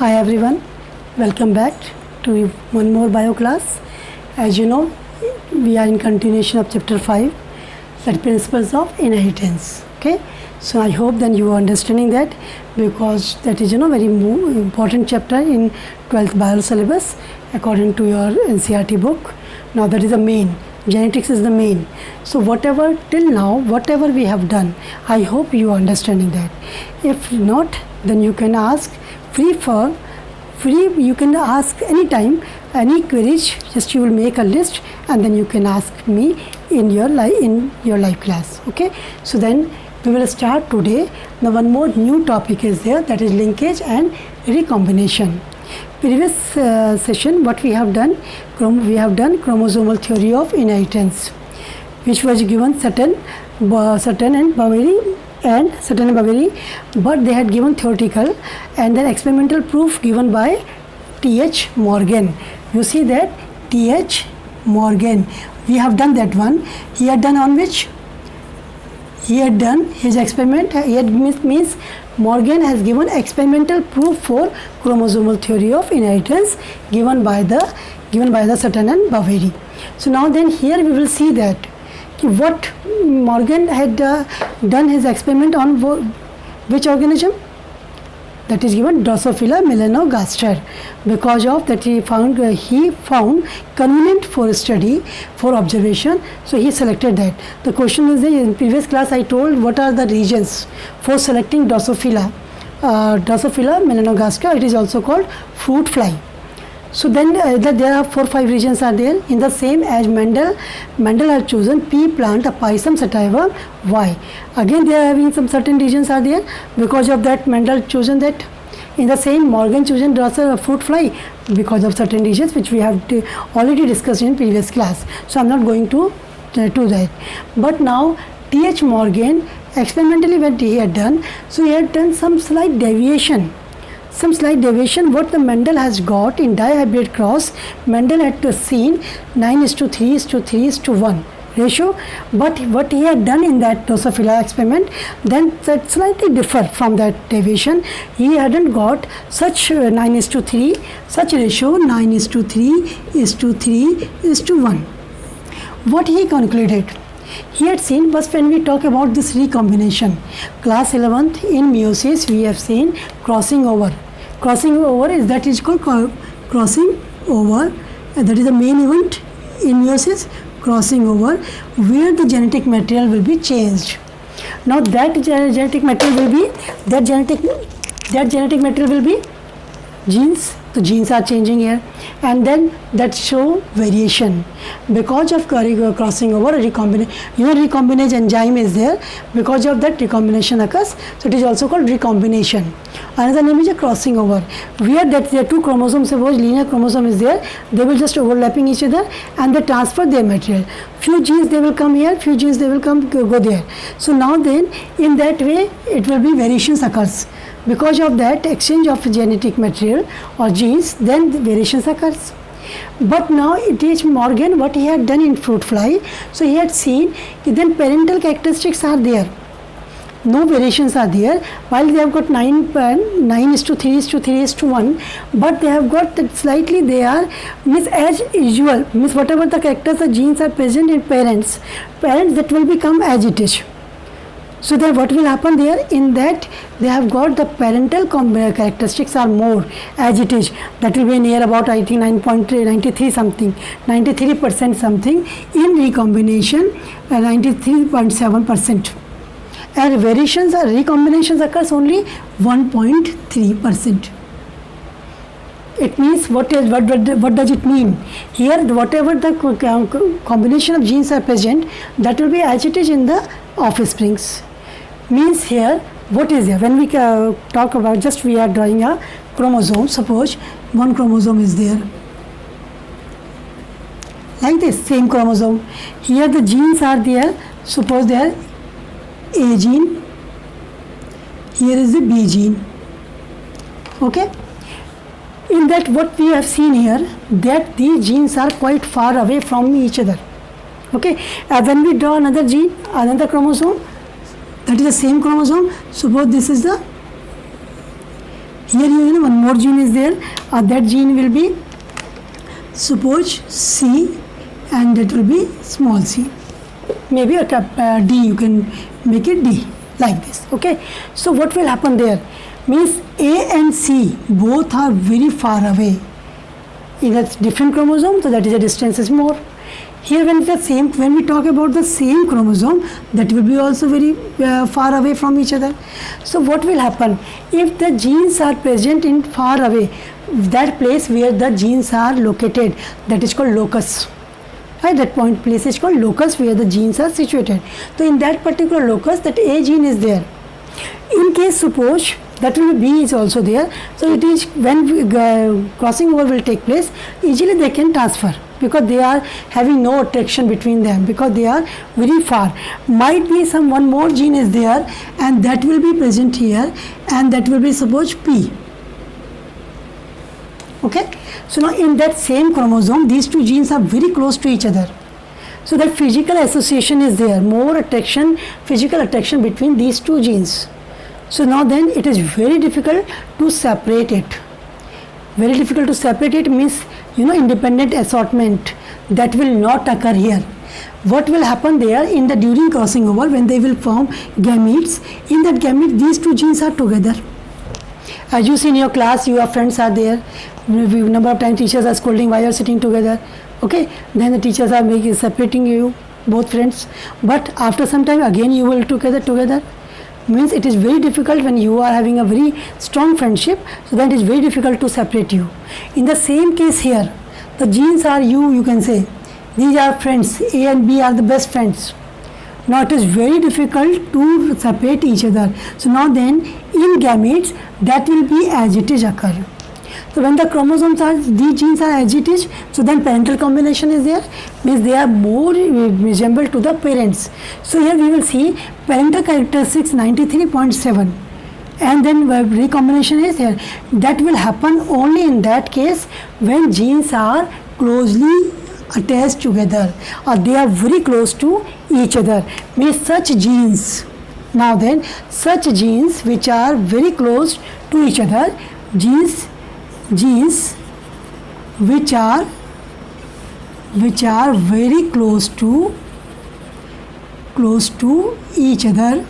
Hi everyone, welcome back to one more bio class. As you know, we are in continuation of chapter 5, that principles of inheritance. Okay, so I hope then you are understanding that, because that is very important chapter in 12th bio syllabus according to your NCERT book. Now that is the main. Genetics is the main. So whatever till now, whatever we have done, I hope you are understanding that. If not, then you can ask free. You can ask anytime any queries. Just you will make a list and then you can ask me in your live class. Okay. So then we will start today. Now one more new topic is there, that is linkage and recombination. Previous session, what we have done chromosomal theory of inheritance, which was given Sutton and Boveri, but they had given theoretical and then experimental proof given by T.H. Morgan. You see that T.H. Morgan, we have done that one. He had done on which? He had done his experiment. Means Morgan has given experimental proof for chromosomal theory of inheritance given by the Sutton and Boveri. So now then here we will see that what Morgan had done his experiment on which organism? That is given Drosophila melanogaster. Because of that he found convenient for study, for observation, so he selected that. The question is, in previous class I told what are the regions for selecting Drosophila melanogaster. It is also called fruit fly. So then there are 4-5 regions are there in the same as Mendel has chosen pea plant, Apiaceae sativa, Y. Again they are having some certain regions are there. Because of that Mendel chosen that. In the same Morgan chosen fruit fly because of certain regions which we have already discussed in previous class. So I am not going to do that. But now T.H. Morgan experimentally what he had done, so he had done some slight deviation. What the Mendel has got in dihybrid cross, Mendel had seen 9:3:3:1 ratio, but what he had done in that Drosophila experiment, then that slightly differed from that deviation. He hadn't got such 9:3, such ratio 9:3:3:1. What he concluded? He had seen, but when we talk about this recombination, class 11th in meiosis we have seen crossing over. Crossing over is called crossing over. That is the main event in meiosis, crossing over, where the genetic material will be changed. Now that genetic material will be genes. The genes are changing here, and then that show variation because of crossing over. Recombinase enzyme is there. Because of that recombination occurs, so it is also called recombination. Another name is a crossing over, where that there are two chromosomes, suppose linear chromosome is there, they will just overlapping each other and they transfer their material. Few genes they will come here, few genes they will go there. So now then in that way it will be variations occurs. Because of that exchange of genetic material or genes, then the variations occurs. But now T.H. Morgan, what he had done in fruit fly, so he had seen then parental characteristics are there. No variations are there, while they have got 9:3:3:1, but they have got that slightly they are as usual, whatever the characters or genes are present in parents that will become as it is. So then what will happen there? In that they have got the parental characteristics are more as it is. That will be near about I think 9.93 something, 93% something. In recombination 93.7%. And variations or recombinations occurs only 1.3%. It means what does it mean? Here whatever the combination of genes are present, that will be as it is in the offsprings. Means here what is there? When we talk about, just we are drawing a chromosome, suppose one chromosome is there. Like this, same chromosome. Here the genes are there, suppose they are A gene, here is the B gene. Okay? In that what we have seen here, that these genes are quite far away from each other. Okay? When we draw another gene, another chromosome, that is the same chromosome, suppose this is the Here you know one more gene is there. That gene will be, suppose C, and that will be small c. Maybe a D, you can make it D like this. Okay. So what will happen there? Means A and C both are very far away in a different chromosome, so that is the distance is more. Here when we talk about the same chromosome, that will be also very far away from each other. So what will happen if the genes are present in far away, that place where the genes are located, that is called locus. Right, that point place is called locus where the genes are situated. So in that particular locus, that A gene is there. In case suppose that will be B is also there, so it is when crossing over will take place, easily they can transfer, because they are having no attraction between them, because they are very far. Might be some one more gene is there, and that will be present here, and that will be suppose P. Okay. So now in that same chromosome, these two genes are very close to each other. So that physical association is there, more attraction, physical attraction between these two genes. So now then it is very difficult to separate it. Very difficult to separate it means, independent assortment, that will not occur here. What will happen there in the during crossing over, when they will form gametes, in that gamete these two genes are together. As you see in your class, your friends are there. Number of times teachers are scolding why you are sitting together. Okay, then the teachers are separating you, both friends. But after some time again you will together. Means it is very difficult when you are having a very strong friendship. So then it is very difficult to separate you. In the same case here, the genes are you can say. These are friends. A and B are the best friends. Now it is very difficult to separate each other. So now then in gametes that will be as it is occur. So when the chromosomes are, these genes are as it is, so then parental combination is there, means they are more resemble to the parents. So here we will see parental characteristics 93.7, and then recombination is here. That will happen only in that case when genes are closely attached together, or they are very close to each other. Means such genes, now then such genes which are very close to each other, genes which are very close to each other,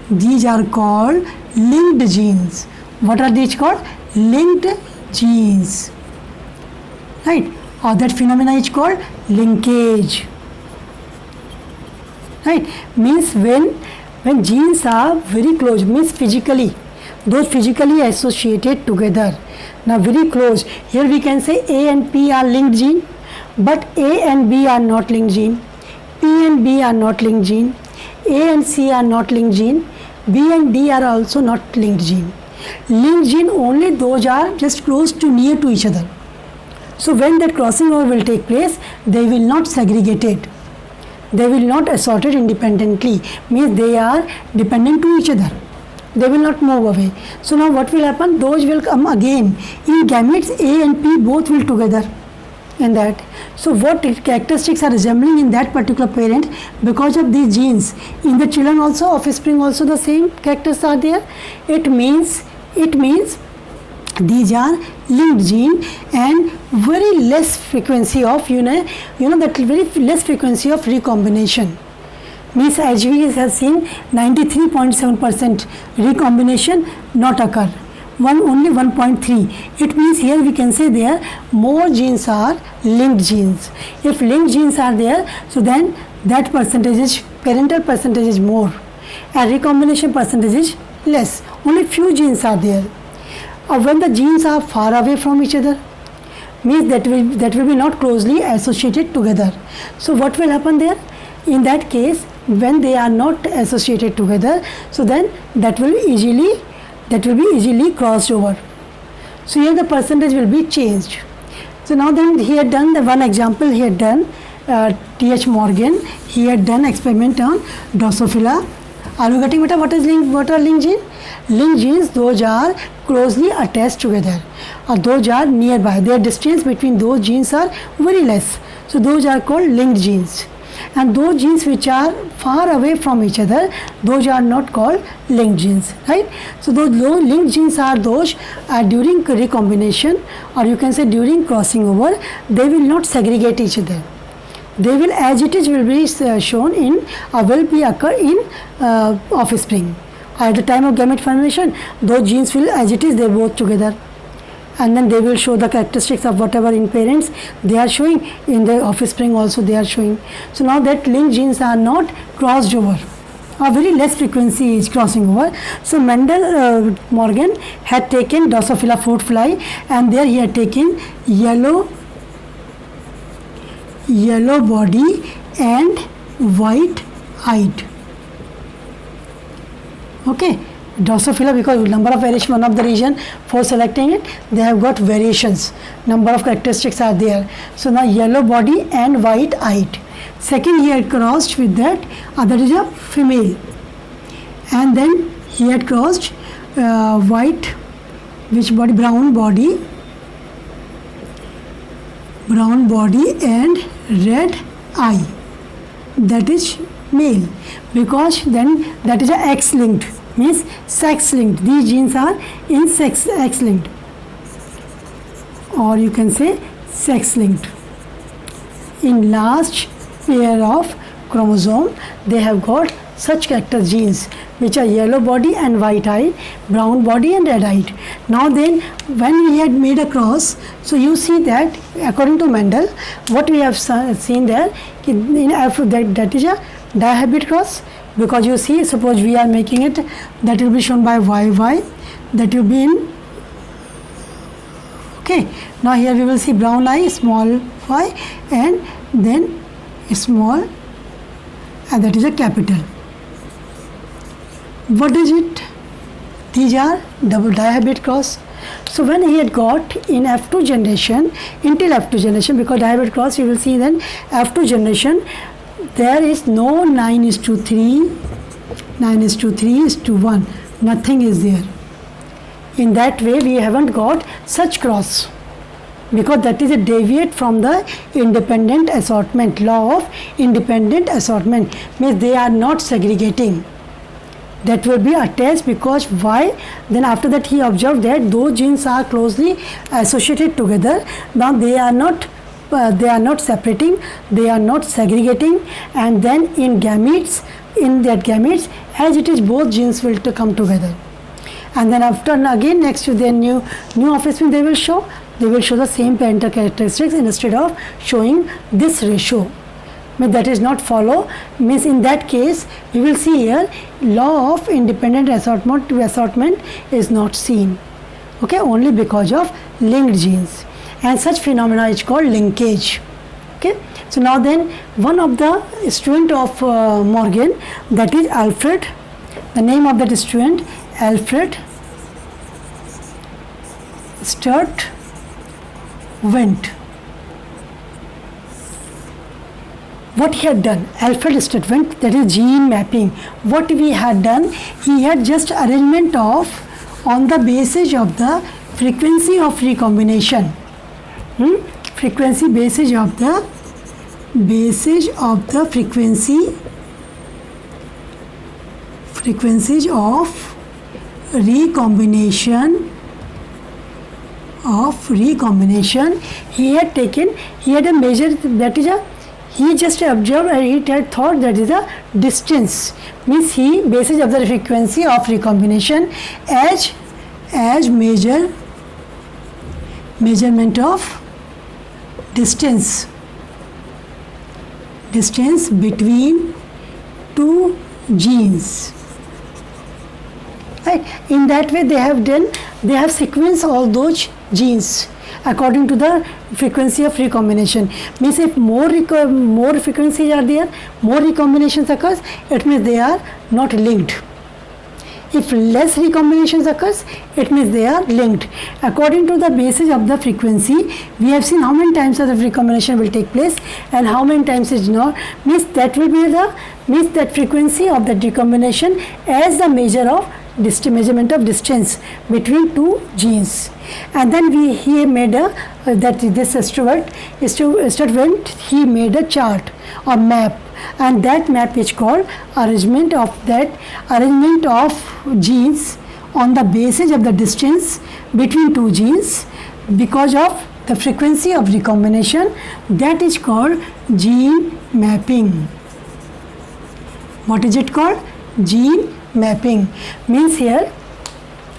these are called linked genes. What are these called? Linked genes. Right? Or that phenomena is called linkage. Right? Means when genes are very close, means physically, those physically associated together. Now very close. Here we can say A and P are linked gene, but A and B are not linked gene. P and B are not linked gene. A and C are not linked gene. B and D are also not linked gene. Linked gene only those are just close to near to each other. So when that crossing over will take place, they will not segregated. They will not assorted independently. Means they are dependent to each other. They will not move away. So now what will happen? Those will come again. In gametes, A and P both will together in that. So what characteristics are resembling in that particular parent because of these genes? In the children also, offspring also the same characters are there. It means these are linked gene and very less frequency of that very less frequency of recombination. Means as we have seen 93.7% recombination not occur, only 1.3. It means here we can say there more genes are linked genes. If linked genes are there, so then that percentage is, parental percentage is more and recombination percentage is less. Only few genes are there. When the genes are far away from each other, means that will be not closely associated together. So what will happen there? In that case, when they are not associated together, so then that will be easily crossed over. So here the percentage will be changed. So now then he had done the one example, he had done T.H. Morgan, he had done experiment on Drosophila. Are you getting what are linked gene? Linked genes, those are closely attached together, or those are nearby. Their distance between those genes are very less. So those are called linked genes. and those genes which are far away from each other, those are not called linked genes, right? So those low linked genes are those during recombination, or you can say during crossing over, they will not segregate each other. They will, as it is, will be shown in will be occur in offspring. At the time of gamete formation, those genes will, as it is, they both together, and then they will show the characteristics of whatever in parents they are showing, in the offspring also they are showing. So now that linked genes are not crossed over, or very less frequency is crossing over. So Mendel Morgan had taken Drosophila fruit fly, and there he had taken yellow body and white eyed. Okay, Drosophila, because number of variation, one of the region for selecting it, they have got variations, number of characteristics are there. So now yellow body and white eyed. Second, he had crossed with that, other is a female, and then he had crossed white, which body, brown body and red eye, that is male, because then that is a X linked, means sex linked. These genes are in sex X linked, or you can say sex linked. In last pair of chromosome, they have got such character genes which are yellow body and white eye, brown body and red eyed. Now then, when we had made a cross, so you see that according to Mendel, what we have seen there, in that is a dihabit cross, because you see, suppose we are making it, that will be shown by YY, that will be in, okay. Now here we will see brown eye, small y, and then small, and that is a capital. What is it? These are double dihabit cross. So when he had got in F2 generation, until F2 generation, because dihabit cross, you will see then F2 generation, there is no 9:3, 9:3:1, nothing is there. In that way, we haven't got such cross, because that is a deviate from the independent assortment, law of independent assortment, means they are not segregating. That will be attached, because why? Then after that he observed that those genes are closely associated together. Now they are not separating, they are not segregating, and then in gametes, as it is, both genes will come together. And then after, again next to their new offspring, they will show the same parental characteristics instead of showing this ratio. That is not follow, means in that case we will see here law of independent assortment is not seen, okay, only because of linked genes, and such phenomena is called linkage. Okay, so now then one of the student of Morgan, that is Alfred, the name of that student Alfred Sturtevant. What he had done, Alfred Sturtevant, that is gene mapping. What we had done, he had just arrangement of on the basis of the frequency of recombination. Frequency basis of the frequencies of recombination. He had a measure, that is he just observed and he had thought that is a distance, means he basis of the frequency of recombination as measurement of distance between two genes, right? In that way they have sequenced all those genes according to the frequency of recombination. Means if more frequencies are there, more recombinations occurs, it means they are not linked. If less recombinations occurs, it means they are linked. According to the basis of the frequency, we have seen how many times the recombination will take place and how many times it is not. Means that will be that frequency of the recombination as the measurement of distance between two genes. And then he made Sturtevant, he made a chart or map and that map is called arrangement of genes on the basis of the distance between two genes because of the frequency of recombination. That is called gene mapping. What is it called? Gene mapping. Means here,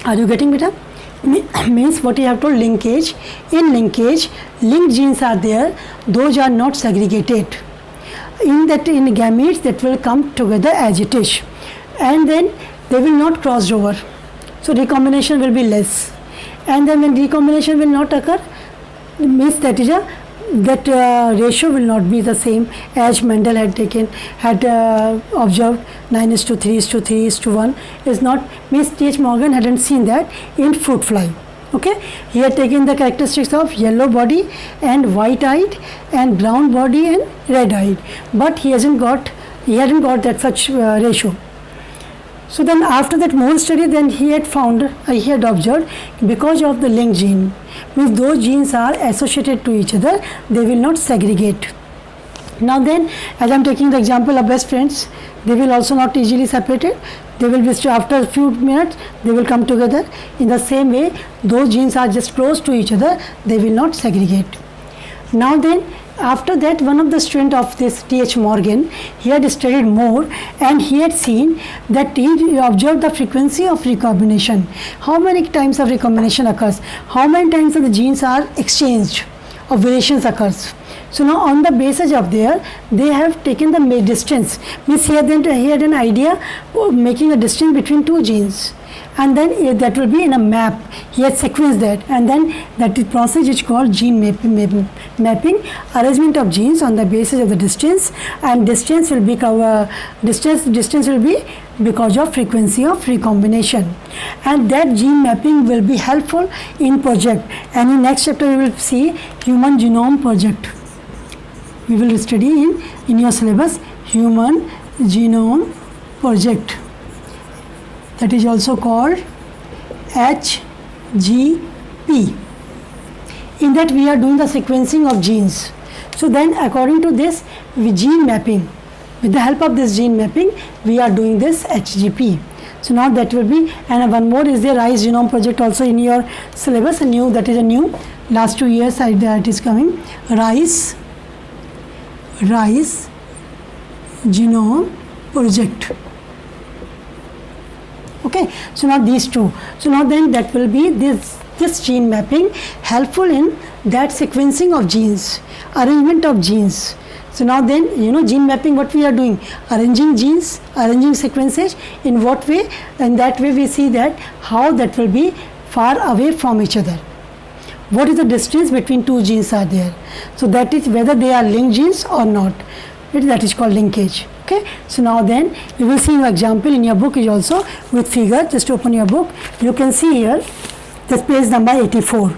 are you getting it up? Means what you have told, linkage. In linkage, linked genes are there, those are not segregated. In gametes that will come together as it is, and then they will not cross over. So recombination will be less, and then when recombination will not occur, means that ratio will not be the same as Mendel had observed 9:3:3:1 is not, means T.H. Morgan hadn't seen that in fruit fly. Okay, he had taken the characteristics of yellow body and white-eyed and brown body and red-eyed, but he hadn't got that such ratio. So then after that more study, then he had observed, because of the link gene, means those genes are associated to each other, they will not segregate. Now then, as I am taking the example of best friends, they will also not easily separated. They will be, after a few minutes, they will come together. In the same way, those genes are just close to each other, they will not segregate. Now then, after that, one of the students of this T.H. Morgan, he had studied more, and he had seen that he observed the frequency of recombination. How many times of recombination occurs? How many times of the genes are exchanged or variations occurs? So now on the basis of there, they have taken the distance. Means he had an idea of making a distance between two genes, and then that will be in a map. He had sequenced that, and then that process is called gene mapping, arrangement of genes on the basis of the distance, and distance will be because of frequency of recombination, and that gene mapping will be helpful in project. And in next chapter we will see human genome project. We will study in your syllabus human genome project, that is also called HGP. In that we are doing the sequencing of genes. So then according to this, gene mapping, with the help of this gene mapping, we are doing this HGP. So now that will be, and one more is the RISE genome project also in your syllabus, that is a new, last 2 years that is coming, RISE genome project. Okay, so now these two. So now then that will be this gene mapping helpful in that sequencing of genes, arrangement of genes. So now then, gene mapping, what we are doing, arranging genes, arranging sequences. In what way? In that way we see that how that will be far away from each other. What is the distance between two genes are there? So that is whether they are linked genes or not. That is called linkage. Okay. So now then you will see an example in your book is also with figure. Just open your book. You can see here, that's page number 84.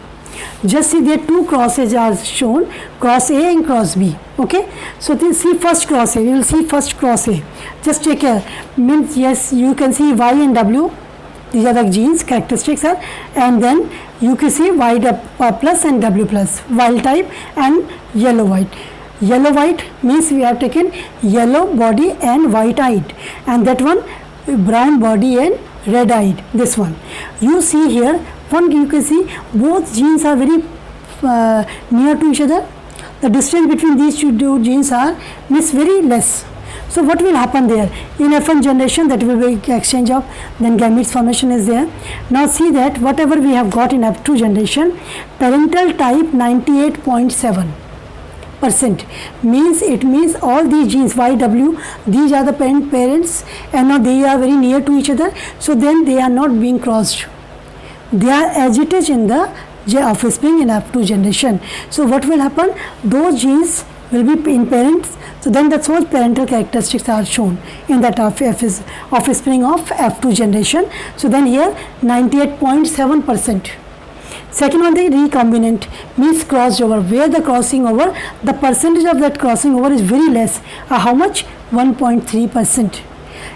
Just see there two crosses are shown, cross A and cross B. Okay. So see first cross A. We will see first cross A. Just take care. Means yes, you can see Y and W. These are the genes characteristics are, and then you can see Y plus and W plus, wild type and yellow white. Yellow white means we have taken yellow body and white eyed, and that one brown body and red eyed. This one you see here, you can see both genes are very near to each other. The distance between these two genes are very less. So what will happen there? In F1 generation, that will be exchange of, then gametes formation is there. Now see that whatever we have got in F2 generation, parental type 98.7%, means it means all these genes YW, these are the parents, and now they are very near to each other. So then they are not being crossed. They are as it is in the offspring in F2 generation. So what will happen? Those genes will be in parents. So then that's what parental characteristics are shown in that offspring of F2 generation. So then here 98.7%. Second one, the recombinant means crossed over, where the crossing over, the percentage of that crossing over is very less. How much? 1.3%.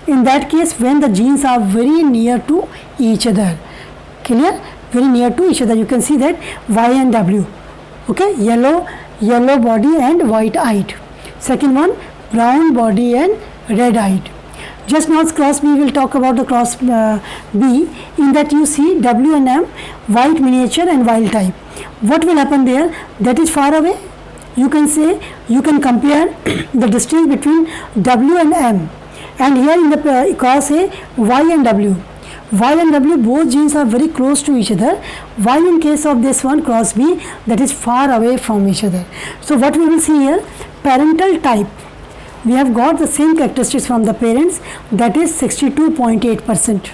In that case, when the genes are very near to each other, clear? Very near to each other, you can see that Y and W. Okay, yellow body and white eyed. Second one, brown body and red eyed. Just now cross B, we will talk about the cross B. In that you see W and M, white miniature and wild type. What will happen there? That is far away. You can say, you can compare the distance between W and M. And here in the cross A, Y and W. Y and W, both genes are very close to each other, while in case of this one cross B, that is far away from each other. So what we will see here, parental type, we have got the same characteristics from the parents, that is 62.8%,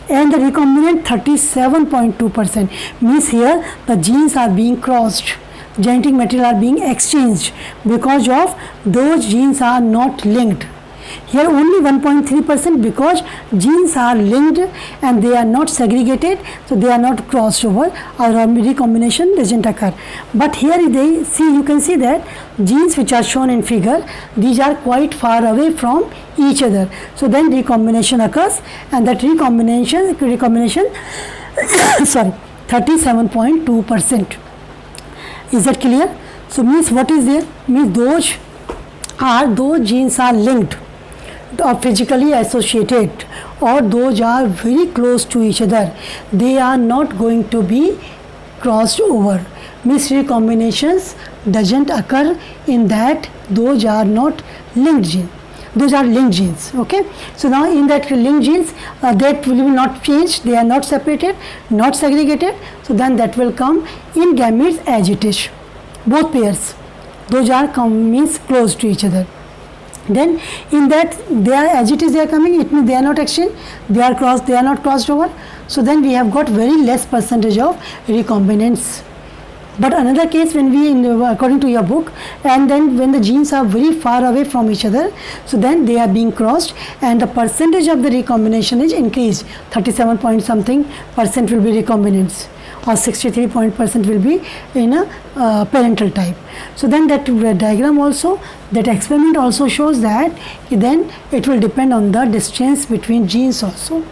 and the recombinant 37.2%. Means here the genes are being crossed, genetic material are being exchanged, because of those genes are not linked. Here only 1.3% because genes are linked and they are not segregated, so they are not crossed over, or recombination doesn't occur. But here they see, you can see that genes which are shown in figure, these are quite far away from each other. So then recombination occurs, and that recombination sorry, 37.2%. Is that clear? So means what is there? Means those genes are linked or physically associated, or those are very close to each other, they are not going to be crossed over. Means recombinations doesn't occur in that, those are not linked genes. Those are linked genes. Okay. So now in that linked genes, that will not change, they are not separated, not segregated. So then that will come in gametes as it is, both pairs. Those are means close to each other. Then in that they are as it is, they are coming, it means they are not exchanged, they are crossed, they are not crossed over. So then we have got very less percentage of recombinants. But another case, when we according to your book, and then when the genes are very far away from each other, so then they are being crossed and the percentage of the recombination is increased. 37 point something percent will be recombinants, or 63% will be in a parental type. So then that diagram also, that experiment also shows that then it will depend on the distance between genes also.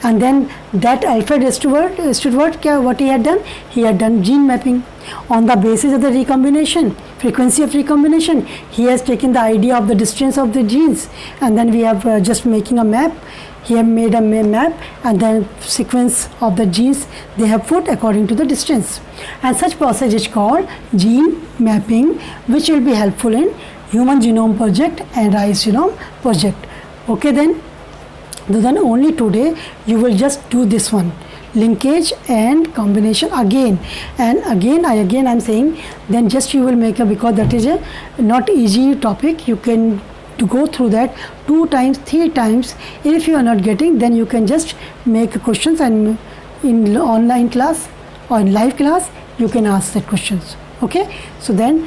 And then that Alfred Stewart, what he had done? He had done gene mapping on the basis of the recombination, frequency of recombination. He has taken the idea of the distance of the genes, and then we have just making a map. He have made a map, and then sequence of the genes they have put according to the distance. And such process is called gene mapping, which will be helpful in Human Genome Project and Rice Genome Project. Okay then only today you will just do this one, linkage and combination again and again. I'm saying, then just you will make a, because that is a not easy topic, you can to go through that 2 times, 3 times. If you are not getting, then you can just make questions, and in online class or in live class you can ask the questions. Okay, so then